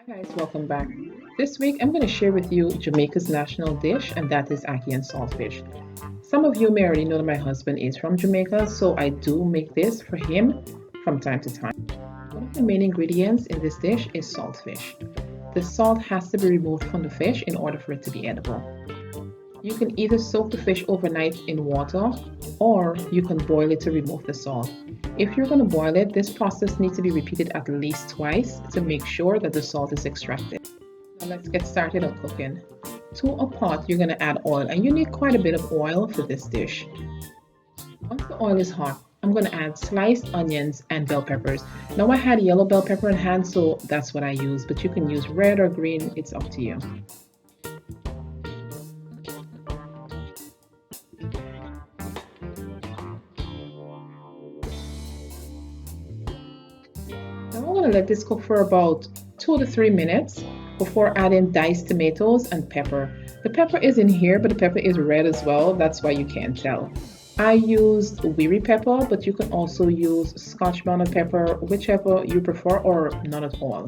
Hi guys, welcome back. This week I'm going to share with you Jamaica's national dish, and that is ackee and saltfish. Some of you may already know that my husband is from Jamaica, so I do make this for him from time to time. One of the main ingredients in this dish is saltfish. The salt has to be removed from the fish in order for it to be edible. You can either soak the fish overnight in water or you can boil it to remove the salt. If you're going to boil it, this process needs to be repeated at least twice to make sure that the salt is extracted. Now let's get started on cooking. To a pot, you're going to add oil, and you need quite a bit of oil for this dish. Once the oil is hot, I'm going to add sliced onions and bell peppers. Now I had yellow bell pepper in hand, so that's what I use, but you can use red or green, it's up to you. Now I'm going to let this cook for about 2 to 3 minutes before adding diced tomatoes and pepper. The pepper is in here, but the pepper is red as well. That's why you can't tell. I used weary pepper, but you can also use Scotch bonnet pepper, whichever you prefer, or none at all.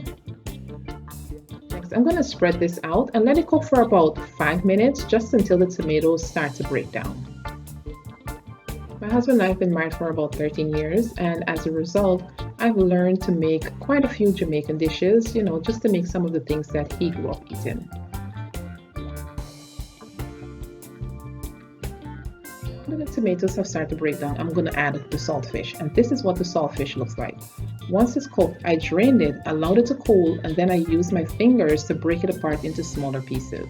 Next, I'm going to spread this out and let it cook for about 5 minutes, just until the tomatoes start to break down. My husband and I have been married for about 13 years, and as a result, I've learned to make quite a few Jamaican dishes, just to make some of the things that he grew up eating. When the tomatoes have started to break down, I'm going to add the saltfish, and this is what the saltfish looks like. Once it's cooked, I drained it, allowed it to cool, and then I used my fingers to break it apart into smaller pieces.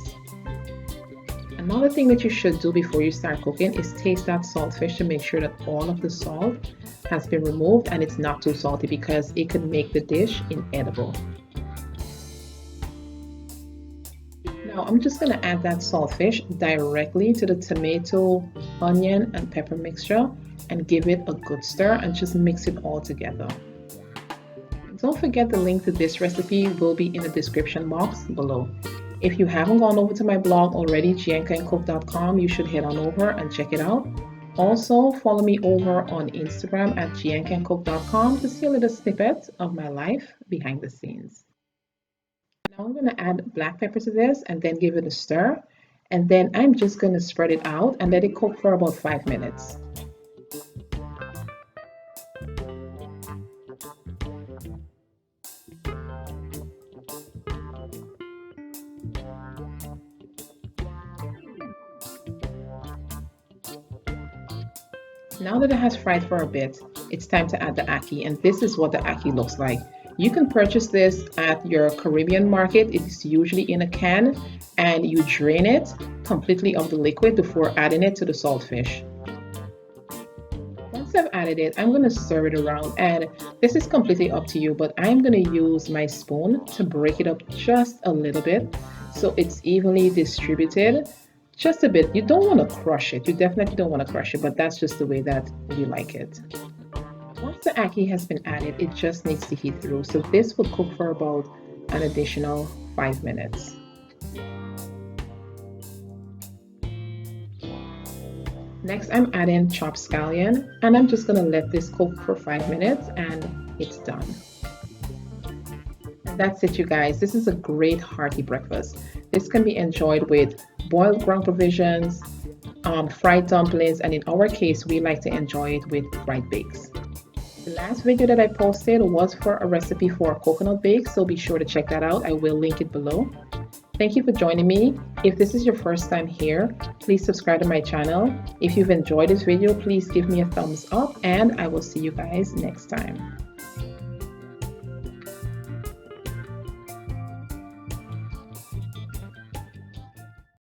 Another thing that you should do before you start cooking is taste that saltfish to make sure that all of the salt has been removed and it's not too salty, because it could make the dish inedible. Now I'm just going to add that saltfish directly to the tomato, onion, and pepper mixture and give it a good stir and just mix it all together. Don't forget, the link to this recipe will be in the description box below. If you haven't gone over to my blog already, giancaandcook.com, you should head on over and check it out. Also, follow me over on Instagram at giancaandcook.com to see a little snippet of my life behind the scenes. Now I'm going to add black pepper to this and then give it a stir. And then I'm just going to spread it out and let it cook for about 5 minutes. Now that it has fried for a bit, it's time to add the ackee, and this is what the ackee looks like. You can purchase this at your Caribbean market. It's usually in a can, and you drain it completely of the liquid before adding it to the saltfish. Once I've added it, I'm going to stir it around, and this is completely up to you, but I'm going to use my spoon to break it up just a little bit so it's evenly distributed. Just a bit. You don't want to crush it. You definitely don't want to crush it, but that's just the way that we like it. Once the ackee has been added, it just needs to heat through. So this will cook for about an additional 5 minutes. Next, I'm adding chopped scallion, and I'm just going to let this cook for 5 minutes and it's done. And that's it, you guys. This is a great hearty breakfast. This can be enjoyed with boiled ground provisions, fried dumplings, and in our case, we like to enjoy it with fried bakes. The last video that I posted was for a recipe for a coconut bake, so be sure to check that out. I will link it below. Thank you for joining me. If this is your first time here, please subscribe to my channel. If you've enjoyed this video, please give me a thumbs up, and I will see you guys next time.